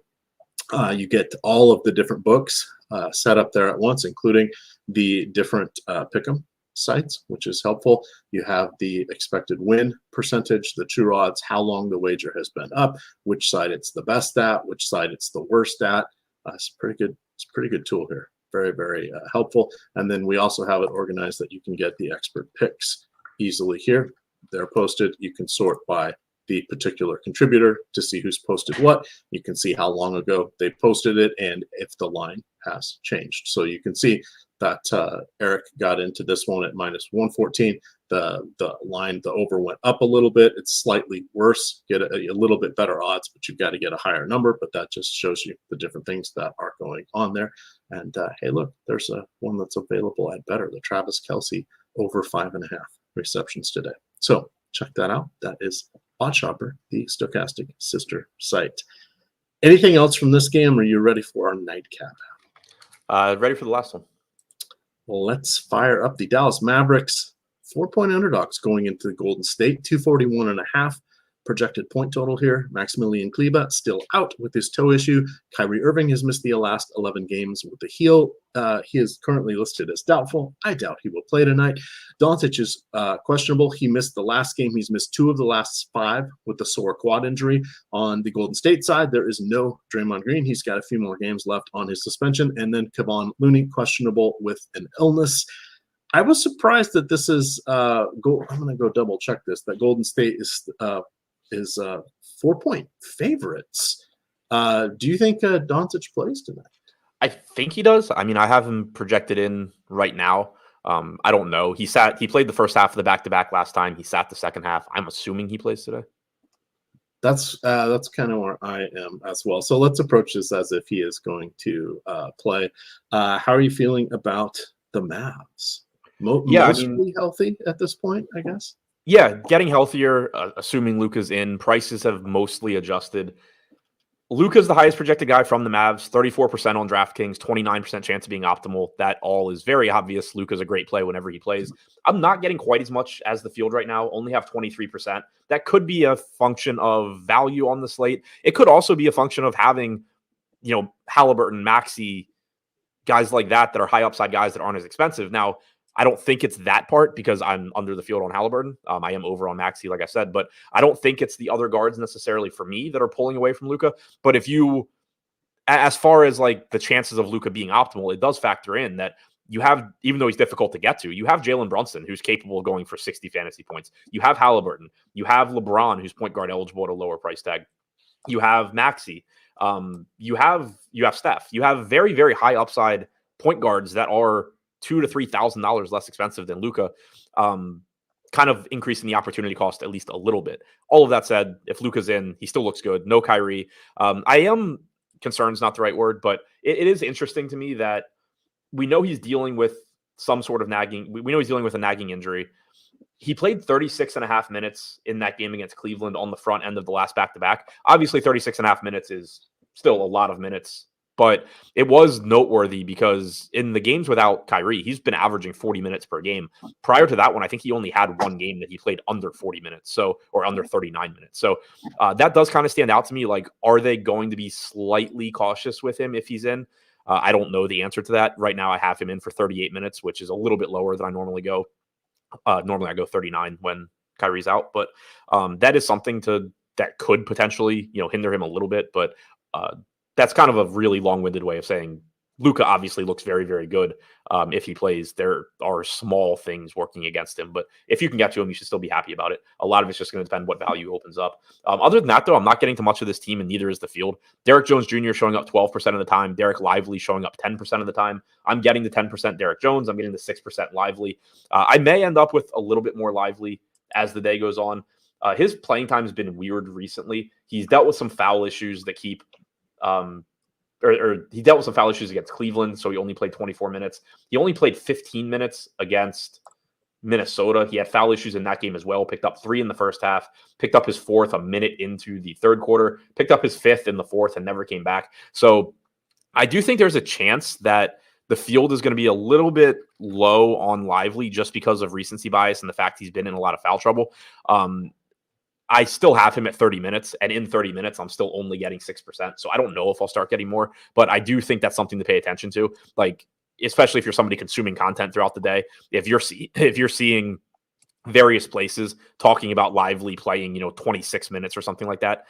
you get all of the different books set up there at once, including the different pick'em sites, which is helpful. You have the expected win percentage, the true odds, how long the wager has been up, which side it's the best at, which side it's the worst at. It's pretty good. It's a pretty good tool here. Very, very helpful. And then we also have it organized that you can get the expert picks easily here. They're posted. You can sort by the particular contributor to see who's posted what. You can see how long ago they posted it and if the line has changed. So you can see that Eric got into this one at minus 114. The line, the over went up a little bit. It's slightly worse. Get a little bit better odds, but you've got to get a higher number. But that just shows you the different things that are going on there. And hey, look, there's one that's available at better. The Travis Kelce over 5.5 receptions today. So check that out. That is OddsShopper, the stochastic sister site. Anything else from this game? Or are you ready for our nightcap? Ready for the last one. Well, let's fire up the Dallas Mavericks. 4-point underdogs going into the Golden State. 241.5 projected point total here. Maximilian Kleber still out with his toe issue. Kyrie Irving has missed the last 11 games with the heel. He is currently listed as doubtful. I doubt he will play tonight. Doncic is questionable. He missed the last game. He's missed 2 of the last 5 with the sore quad injury. On the Golden State side, there is no Draymond Green. He's got a few more games left on his suspension. And then Kevon Looney, questionable with an illness. I was surprised that this is I'm going to go double check this, that Golden State is 4-point favorites. Do you think Doncic plays tonight? I think he does. I mean, I have him projected in right now. I don't know. He played the first half of the back-to-back last time. He sat the second half. I'm assuming he plays today. That's kind of where I am as well. So let's approach this as if he is going to play. How are you feeling about the Mavs? Mostly healthy at this point, I guess. Yeah, getting healthier, assuming Luka's in. Prices have mostly adjusted. Luka's the highest projected guy from the Mavs, 34% on DraftKings, 29% chance of being optimal. That all is very obvious. Luka's a great play whenever he plays. I'm not getting quite as much as the field right now, only have 23%. That could be a function of value on the slate. It could also be a function of having, Halliburton, Maxey, guys like that are high upside guys that aren't as expensive. Now, I don't think it's that part because I'm under the field on Halliburton. I am over on Maxey, like I said, but I don't think it's the other guards necessarily for me that are pulling away from Luka. But as far as like the chances of Luka being optimal, it does factor in that you have, even though he's difficult to get to, you have Jalen Brunson, who's capable of going for 60 fantasy points. You have Halliburton. You have LeBron, who's point guard eligible at a lower price tag. You have Maxey. You have Steph. You have very, very high upside point guards that are $2,000 to $3,000 less expensive than Luka, kind of increasing the opportunity cost at least a little bit. All of that said, if Luka's in, he still looks good. No Kyrie. I am concerned is not the right word, but it is interesting to me that we know he's dealing with some sort of nagging. We know he's dealing with a nagging injury. He played 36.5 minutes in that game against Cleveland on the front end of the last back-to-back. Obviously, 36.5 minutes is still a lot of minutes. But it was noteworthy because in the games without Kyrie, he's been averaging 40 minutes per game. Prior to that one, I think he only had one game that he played under 40 minutes, or under 39 minutes. So that does kind of stand out to me. Like, are they going to be slightly cautious with him if he's in? I don't know the answer to that. Right now, I have him in for 38 minutes, which is a little bit lower than I normally go. Normally, I go 39 when Kyrie's out. But that is something that could potentially hinder him a little bit. But that's kind of a really long-winded way of saying Luka obviously looks very, very good if he plays. There are small things working against him, but if you can get to him, you should still be happy about it. A lot of it's just going to depend what value opens up. Other than that, though, I'm not getting to much of this team, and neither is the field. Derek Jones Jr. showing up 12% of the time. Derek Lively showing up 10% of the time. I'm getting the 10% Derek Jones. I'm getting the 6% Lively. I may end up with a little bit more Lively as the day goes on. His playing time has been weird recently. He's dealt with some foul issues that keep he dealt with some foul issues against Cleveland, so he only played 24 minutes. He only played 15 minutes against Minnesota. He had foul issues in that game as well. Picked up 3 in the first half, picked up his 4th a minute into the third quarter, picked up his 5th in the 4th and never came back. So I do think there's a chance that the field is going to be a little bit low on Lively just because of recency bias and the fact he's been in a lot of foul trouble. I still have him at 30 minutes, and in 30 minutes, I'm still only getting 6%. So I don't know if I'll start getting more, but I do think that's something to pay attention to. Like, especially if you're somebody consuming content throughout the day. If you're seeing various places talking about Lively playing, 26 minutes or something like that,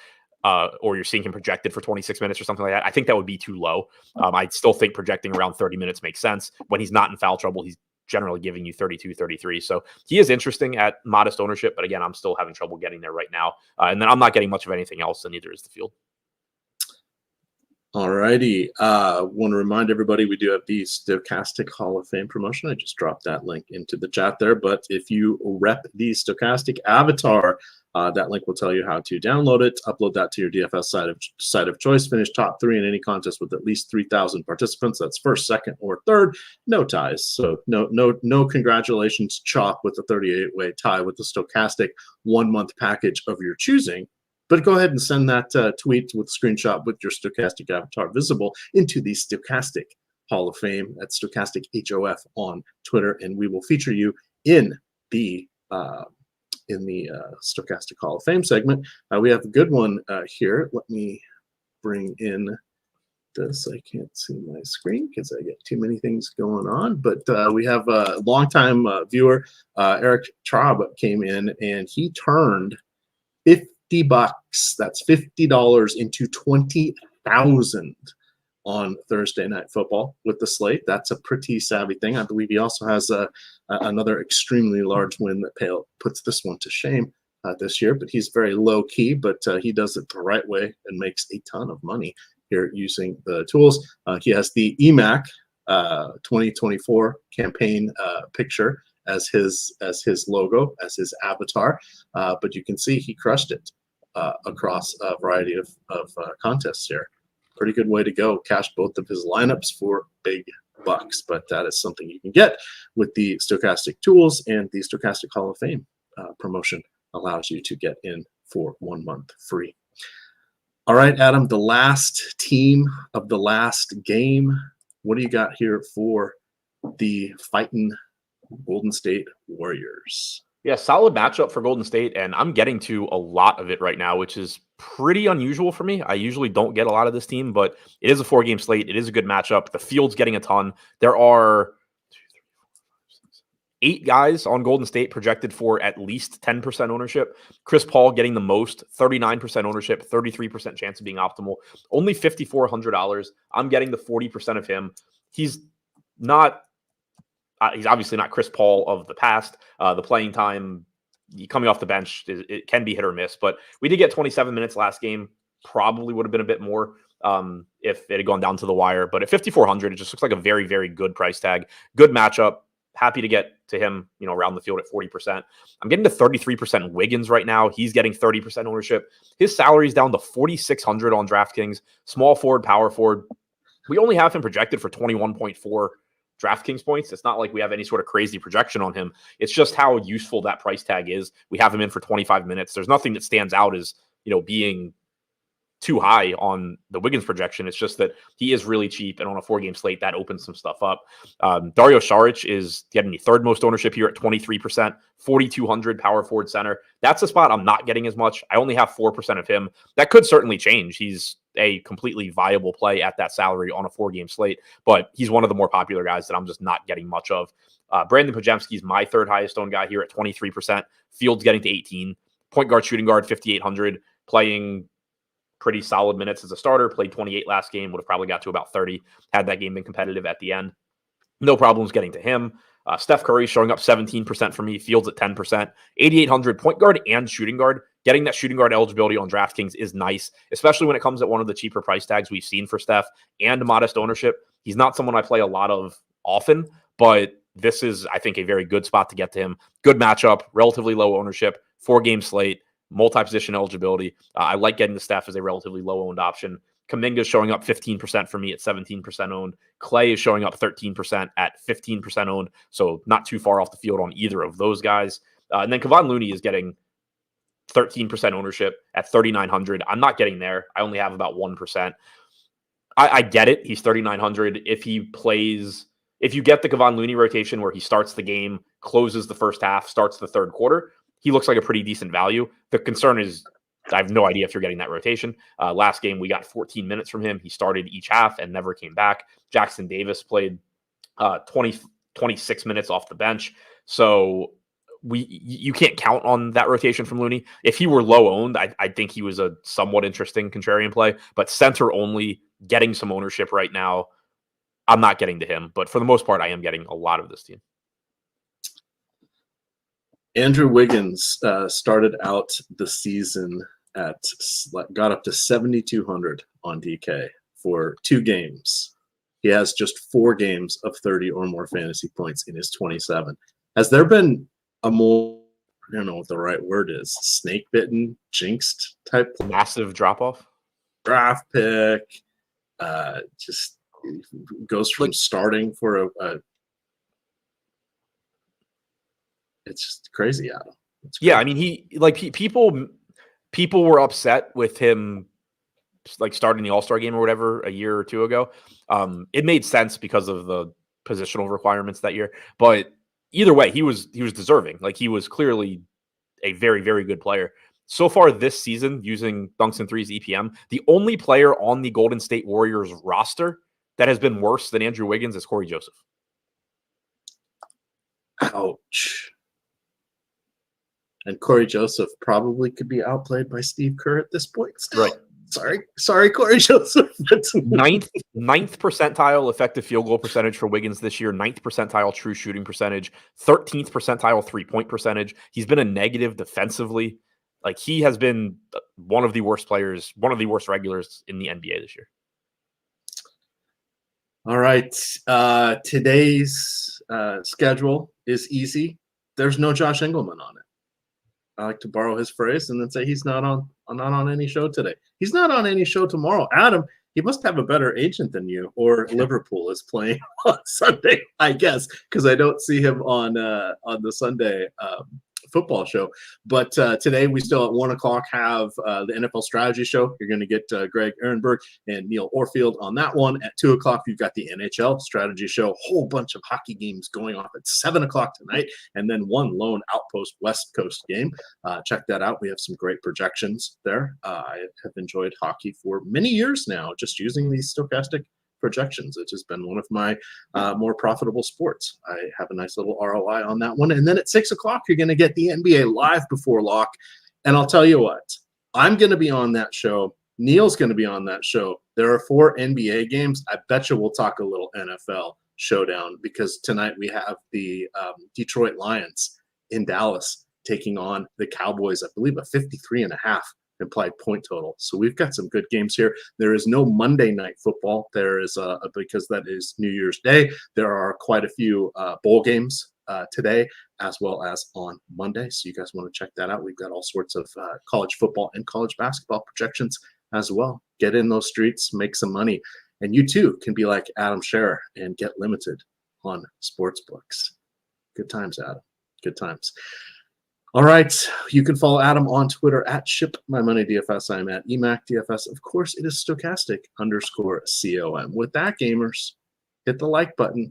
or you're seeing him projected for 26 minutes or something like that, I think that would be too low. I still think projecting around 30 minutes makes sense. When he's not in foul trouble, he's generally giving you 32, 33. So he is interesting at modest ownership, but again, I'm still having trouble getting there right now. And then I'm not getting much of anything else, and neither is the field. All righty. Want to remind everybody we do have the Stochastic Hall of Fame promotion. I just dropped that link into the chat there. But if you rep the Stochastic avatar, that link will tell you how to download it, upload that to your DFS site of choice, finish top 3 in any contest with at least 3,000 participants. That's first, second, or third. No ties. So no congratulations, Chalk, with the 38-way tie with the Stochastic 1-month package of your choosing. But go ahead and send that tweet with a screenshot with your Stochastic avatar visible into the Stochastic Hall of Fame at Stochastic HOF on Twitter, and we will feature you in the Stochastic Hall of Fame segment. We have a good one here. Let me bring in this. I can't see my screen because I get too many things going on. But we have a longtime viewer, Eric Traub, came in, and he turned $50. That's $50 into 20,000 on Thursday Night Football with the slate. That's a pretty savvy thing. I believe he also has another extremely large win that puts this one to shame this year. But he's very low key, but he does it the right way and makes a ton of money here using the tools. He has the EMac 2024 campaign picture as his logo, as his avatar. But you can see he crushed it across a variety of contests here. Pretty good way to go. Cash both of his lineups for big bucks, but that is something you can get with the Stochastic tools, and the Stochastic Hall of Fame promotion allows you to get in for 1 month free. All right, Adam, the last team of the last game. What do you got here for the fighting Golden State Warriors? Yeah, solid matchup for Golden State, and I'm getting to a lot of it right now, which is pretty unusual for me. I usually don't get a lot of this team, but it is a 4-game slate. It is a good matchup. The field's getting a ton. There are 8 guys on Golden State projected for at least 10% ownership. Chris Paul getting the most, 39% ownership, 33% chance of being optimal. Only $5,400. I'm getting the 40% of him. He's obviously not Chris Paul of the past. The playing time, coming off the bench, it can be hit or miss. But we did get 27 minutes last game. Probably would have been a bit more if it had gone down to the wire. But at $5,400, it just looks like a very, very good price tag. Good matchup. Happy to get to him, around the field at 40%. I'm getting to 33% Wiggins right now. He's getting 30% ownership. His salary is down to $4,600 on DraftKings. Small forward, power forward. We only have him projected for 21.4 DraftKings points. It's not like we have any sort of crazy projection on him. It's just how useful that price tag is. We have him in for 25 minutes. There's nothing that stands out as, being too high on the Wiggins projection. It's just that he is really cheap, and on a 4-game slate, that opens some stuff up. Dario Saric is getting the 3rd most ownership here at 23%, 4,200 power forward center. That's a spot I'm not getting as much. I only have 4% of him. That could certainly change. He's a completely viable play at that salary on a 4-game slate, but he's one of the more popular guys that I'm just not getting much of. Brandon Pajemski is my 3rd highest owned guy here at 23%. Fields getting to 18. Point guard, shooting guard, 5,800, playing pretty solid minutes as a starter. Played 28 last game, would have probably got to about 30 had that game been competitive at the end. No problems getting to him. Steph Curry showing up 17% for me. Fields at 10%. 8,800 point guard and shooting guard. Getting that shooting guard eligibility on DraftKings is nice, especially when it comes at one of the cheaper price tags we've seen for Steph and modest ownership. He's not someone I play a lot of often, but this is, I think, a very good spot to get to him. Good matchup, relatively low ownership, 4-game slate, multi-position eligibility. I like getting the Steph as a relatively low-owned option. Kuminga is showing up 15% for me at 17% owned. Clay is showing up 13% at 15% owned, so not too far off the field on either of those guys. And then Kevon Looney is getting 13% ownership at 3,900. I'm not getting there. I only have about 1%. I get it. He's 3,900. If you get the Kevon Looney rotation where he starts the game, closes the first half, starts the 3rd quarter, he looks like a pretty decent value. The concern is I have no idea if you're getting that rotation. Last game, we got 14 minutes from him. He started each half and never came back. Jackson Davis played 20, 26 minutes off the bench. So you can't count on that rotation from Looney. If he were low owned, I think he was a somewhat interesting contrarian play, but center only, getting some ownership right now. I'm not getting to him, but for the most part, I am getting a lot of this team. Andrew Wiggins started out the season got up to 7,200 on DK for 2 games. He has just 4 games of 30 or more fantasy points in his 27. Has there been a more, I don't know what the right word is, snake bitten, jinxed type massive drop off draft pick? Just goes from starting for a it's just crazy, Adam. Yeah, I mean, people were upset with him like starting the All-Star game or whatever a year or 2 ago. It made sense because of the positional requirements that year, but either way, he was deserving. Like, he was clearly a very, very good player. So far this season, using Dunks and Threes EPM, the only player on the Golden State Warriors roster that has been worse than Andrew Wiggins is Corey Joseph. Ouch. And Corey Joseph probably could be outplayed by Steve Kerr at this point. Still. Right. Sorry, Corey Joseph. ninth percentile effective field goal percentage for Wiggins this year. 9th percentile true shooting percentage. 13th percentile 3-point percentage. He's been a negative defensively. Like, he has been one of the worst players, one of the worst regulars in the NBA this year. All right. Today's schedule is easy. There's no Josh Engelman on it. I like to borrow his phrase and then say he's not on any show today. He's not on any show tomorrow. Adam, he must have a better agent than you, or Liverpool is playing on Sunday, I guess, because I don't see him on the Sunday football show. But today we still at 1 o'clock have the NFL strategy show. You're going to get Greg Ehrenberg and Neil Orfield on that one. At 2 o'clock, you've got the NHL strategy show. Whole bunch of hockey games going off at 7 o'clock tonight, and then one lone Outpost West Coast game. Check that out. We have some great projections there. I have enjoyed hockey for many years now, just using these stochastic projections. It's just been one of my more profitable sports. I have a nice little ROI on that one. And then at 6 o'clock, you're going to get the NBA live before lock. And I'll tell you what, I'm going to be on that show. Neil's going to be on that show. There are 4 NBA games. I bet you we'll talk a little NFL showdown, because tonight we have the Detroit Lions in Dallas taking on the Cowboys. I believe a 53.5 implied point total. So we've got some good games here. There is no Monday night football. There is because that is New Year's Day. There are quite a few bowl games today, as well as on Monday. So you guys want to check that out. We've got all sorts of college football and college basketball projections as well. Get in those streets, make some money. And you too can be like Adam Scherer and get limited on sports books. Good times, Adam. Good times. All right. You can follow Adam on Twitter at ShipMyMoneyDFS. I'm at EMac DFS. Of course, it is stochastic_COM. With that, gamers, hit the like button.